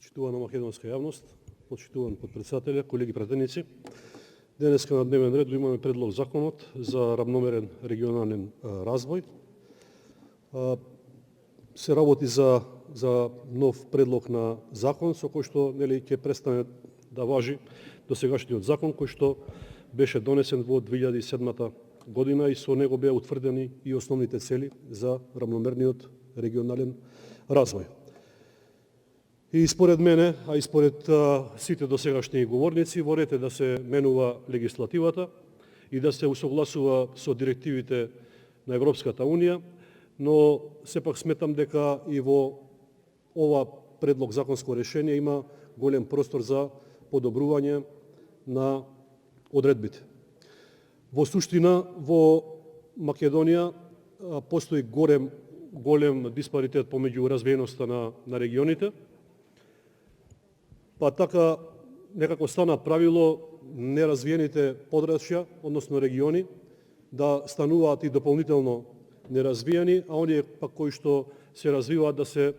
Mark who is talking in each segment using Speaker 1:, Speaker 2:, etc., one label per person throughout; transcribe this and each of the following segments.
Speaker 1: Почитувана македонска јавност, почитуван потпредседателе, колеги пратеници. Денеска на дневен ред имаме предлог законот за равномерен регионален развој. Се работи за нов предлог на закон со кој што ќе престане да важи досегашниот закон кој што беше донесен во 2007 година и со него беа утврдени и основните цели за равномерниот регионален развој. И според мене, а и според сите досегашни говорници, во ред е да се менува легислативата и да се усогласува со директивите на Европската Унија, но сепак сметам дека и во ова предлог законско решение има голем простор за подобрување на одредбите. Во суштина, во Македонија постои голем диспаритет помеѓу развиеноста на регионите, па така некако стана правило неразвиените подрачја, односно региони, да стануваат и дополнително неразвиени, а оние пак кои што се развиваат да се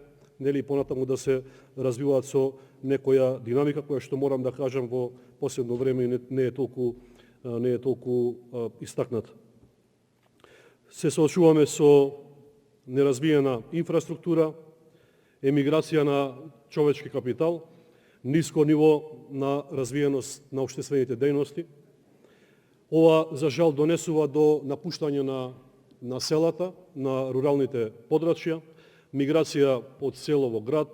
Speaker 1: понатаму да се развиваат со некоја динамика која што морам да кажам во последно време не е толку истакната. Се соочуваме со неразвиена инфраструктура, емиграција на човечки капитал, ниско ниво на развиеност на општествените дејности. Ова, за жал, донесува до напуштање на селата, на руралните подрачја, миграција од село во град,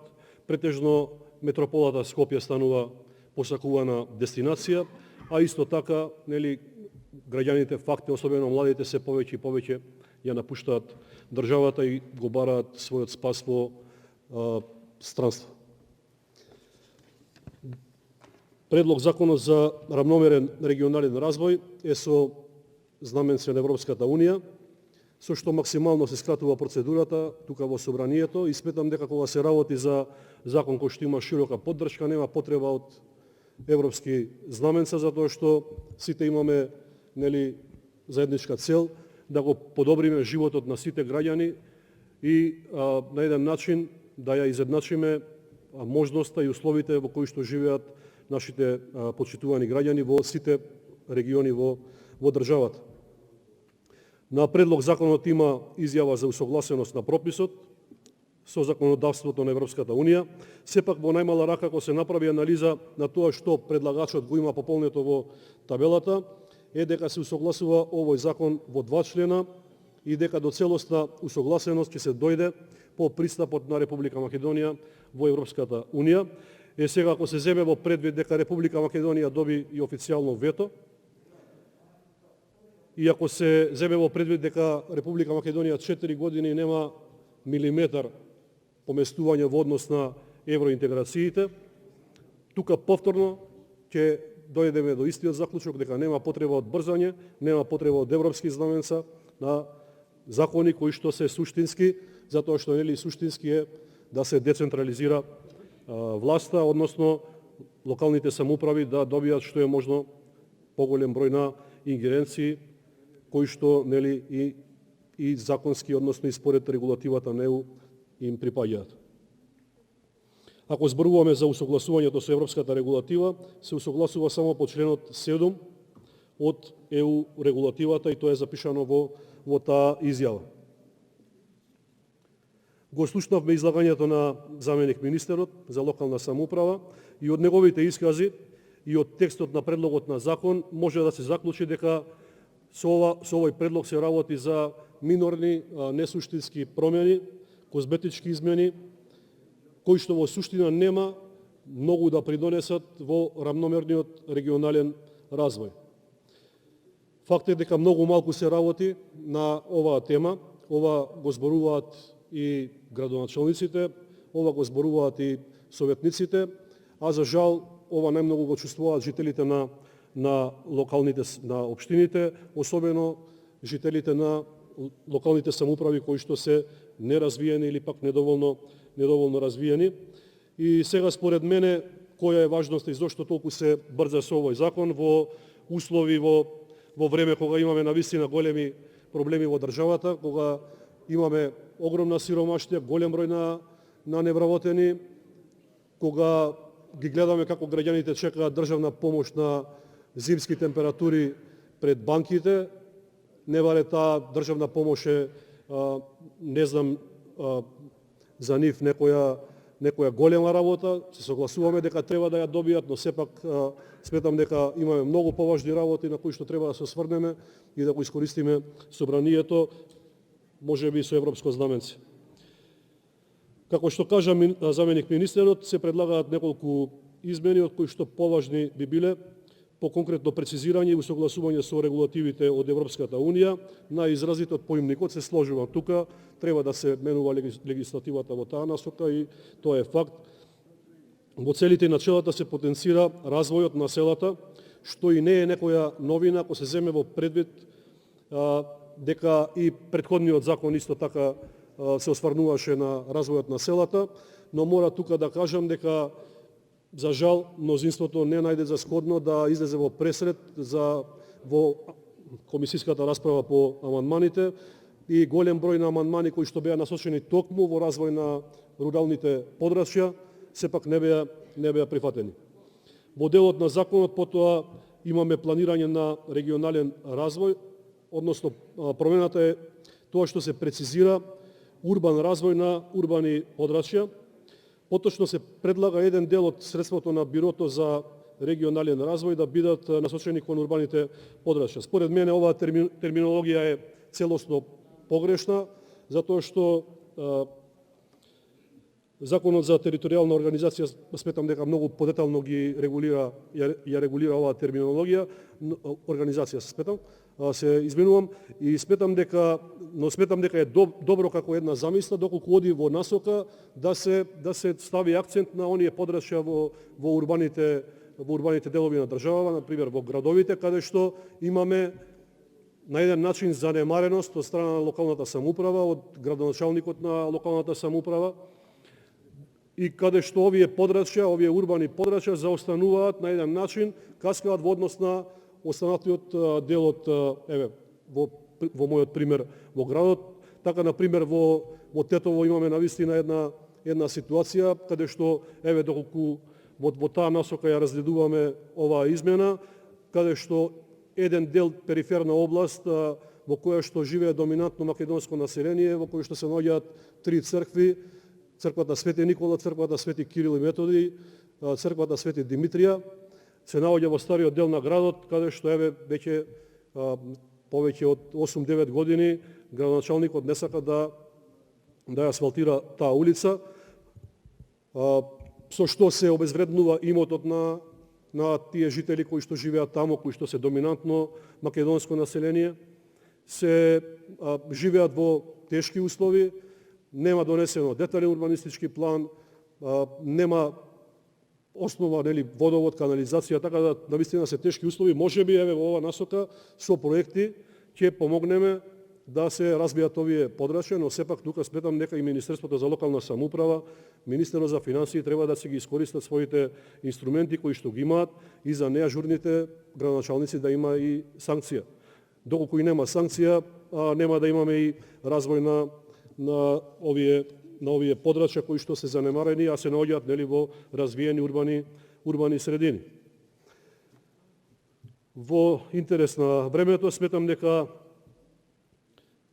Speaker 1: претежно метрополата Скопје станува посакувана дестинација, а исто така, граѓаните факти, особено младите, се повеќе и повеќе ја напуштаат државата и го бараат својот спас во странство. Предлог законот за равномерен регионален развој е со знаменце на Европската Унија, со што максимално се скратува процедурата тука во собранието и сметам дека кога се работи за закон кој што има широка поддршка, нема потреба од европски знаменца, затоа што сите имаме заедничка цел да го подобриме животот на сите граѓани и на еден начин да ја изедначиме можноста и условите во кои што живеат нашите почитувани граѓани во сите региони во државата. На предлог законот има изјава за усогласеност на прописот со законодавството на Европската Унија. Сепак во најмала рака, ако се направи анализа на тоа што предлагачот го има пополнето во табелата, е дека се усогласува овој закон во 2 члена и дека до целосна усогласеност ќе се дојде по пристапот на Република Македонија во Европската Унија. Сега, ако се земе во предвид дека Република Македонија доби и официјално вето, и ако се земе во предвид дека Република Македонија 4 години нема милиметар поместување во однос на евроинтеграциите, тука повторно ќе дојдеме до истиот заклучок дека нема потреба од брзање, нема потреба од европски знаменца на закони кои што се суштински, затоа што суштински е да се децентрализира власта, односно локалните самоуправи да добијат што е можно поголем број на ингеренции кои што и законски, односно и според регулативата на ЕУ им припаѓаат. Ако зборуваме за усогласувањето со европската регулатива, се усогласува само по членот 7 од ЕУ регулативата и тоа е запишано во таа изјава. Го слушнавме излагањето на заменик министерот за локална самоуправа и од неговите искази и од текстот на предлогот на закон може да се заклучи дека со овој предлог се работи за минорни, несуштински промени, козметички измени, кои што во суштина нема многу да придонесат во равномерниот регионален развој. Факт е дека многу малку се работи на оваа тема, ова го зборуваат и градоначалниците, ова го зборуваат и советниците, а за жал ова најмногу го чувствуваат жителите на локалните, на општините, особено жителите на локалните самоуправи кои што се неразвиени или пак недоволно развиени. И сега според мене која е важноста и зошто толку се брза со овој закон во услови во време кога имаме навистина големи проблеми во државата, кога имаме огромна сиромаштија, голем број на невработени, кога ги гледаме како граѓаните чекаат државна помош на зимски температури пред банките, не баре таа државна помош е, не знам, за нив некоја голема работа, се согласуваме дека треба да ја добијат, но сепак сметам дека имаме многу поважни работи на кои што треба да се осврнеме и да го искористиме собранието, можеби со европско знаменце. Како што кажа заменик министерот, се предлагаат неколку измени, од кои што поважни би биле по конкретно прецизирање и усогласување со регулативите од Европската Унија. Најизразито од поимникот се сложува тука, треба да се менува легислативата во таа насока и тоа е факт. Во целите и начелата се потенцира развојот на селата, што и не е некоја новина, ако се земе во предвид дека и претходниот закон исто така се осврнуваше на развојот на селата, но мора тука да кажам дека за жал мнозинството не најде за сходно да излезе во пресред во комисиската расправа по амандманите и голем број на амандмани кои што беа насочени токму во развој на руралните подрачја, сепак не беа прифатени. Во делот на законот потоа имаме планирање на регионален развој, односно промената е тоа што се прецизира урбан развој на урбани подрачја. Поточно се предлага еден дел од средството на Бирото за регионален развој да бидат насочени кон урбаните подрачја. Според мене оваа терминологија е целосно погрешна, затоа што Законот за територијална организација сметам дека многу подетално ги регулира оваа терминологија, организација се изменувам и сметам дека е добро како една замисла доколку оди во насока да се стави акцент на оние подрачја во урбаните делови на државава, на пример во градовите каде што имаме на еден начин занемареност од страна на локалната самоуправа, од градоначалникот на локалната самоуправа, и каде што овие урбани подрачја заостануваат на еден начин, каскаат во однос на останатиот дел од, во мојот пример во градот. Така, на пример, во Тетово имаме навистина една ситуација, каде што, доколку во таа насока ја разгледуваме оваа измена, каде што еден дел периферна област, во која што живее доминантно македонско население, во која што се наоѓаат 3 цркви, црквата Свети Никола, црквата Свети Кирил и Методи, црквата Свети Димитрија, се наоѓа во стариот дел на градот, каде што веќе повеќе од 8-9 години градоначалникот не сака да ја асфалтира таа улица, со што се обезвреднува имотот на тие жители кои што живеат таму, кои што се доминантно македонско население, се живеат во тешки услови, нема донесено детален урбанистички план, нема основа, водовод, канализација, така да навистина се тешки услови. Можеби во ова насока со проекти ќе помогнеме да се развијат овие подрачја, но сепак тука сметам дека и Министерството за локална самоуправа, Министерот за финансии треба да се ги искористат своите инструменти кои што ги имаат и за неажурните градоначалници да има и санкција. Доколку и нема санкција, нема да имаме и развој на овие подрачја кои што се занемарени, а се наоѓаат во развиени урбани средини. Во интерес на времето сметам дека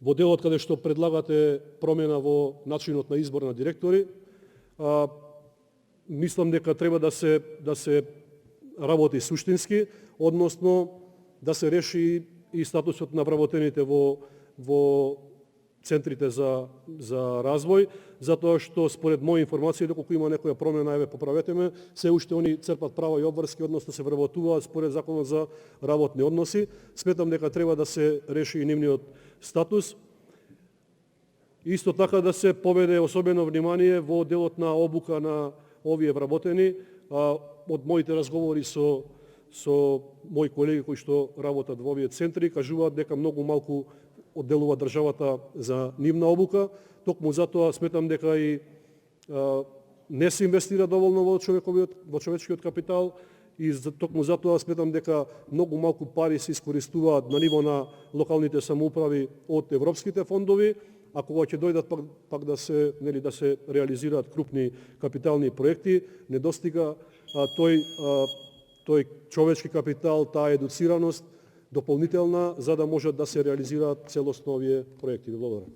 Speaker 1: во делот каде што предлагате промена во начинот на избор на директори, мислам дека треба да се работи суштински, односно да се реши и статусот на вработените во центрите за развој, затоа што според моја информација, доколку има некоја промена, поправете ме, се уште они црпат права и обврски, односно се вработуваат според Законот за работни односи. Сметам дека треба да се реши и нивниот статус. Исто така да се поведе особено внимание во делот на обука на овие вработени. Од моите разговори со мои колеги кои што работат во овие центри, кажуваат дека многу малку одделува државата за нивна обука. Токму затоа сметам дека и не се инвестира доволно во човечкиот капитал и токму затоа сметам дека многу малку пари се искористуваат на ниво на локалните самоуправи од европските фондови, а кога ќе дојдат пак да се реализираат крупни капитални проекти, недостига тој човечки капитал, таа едуцираност дополнителна за да можат да се реализираат целосно овие проекти. Благодарам.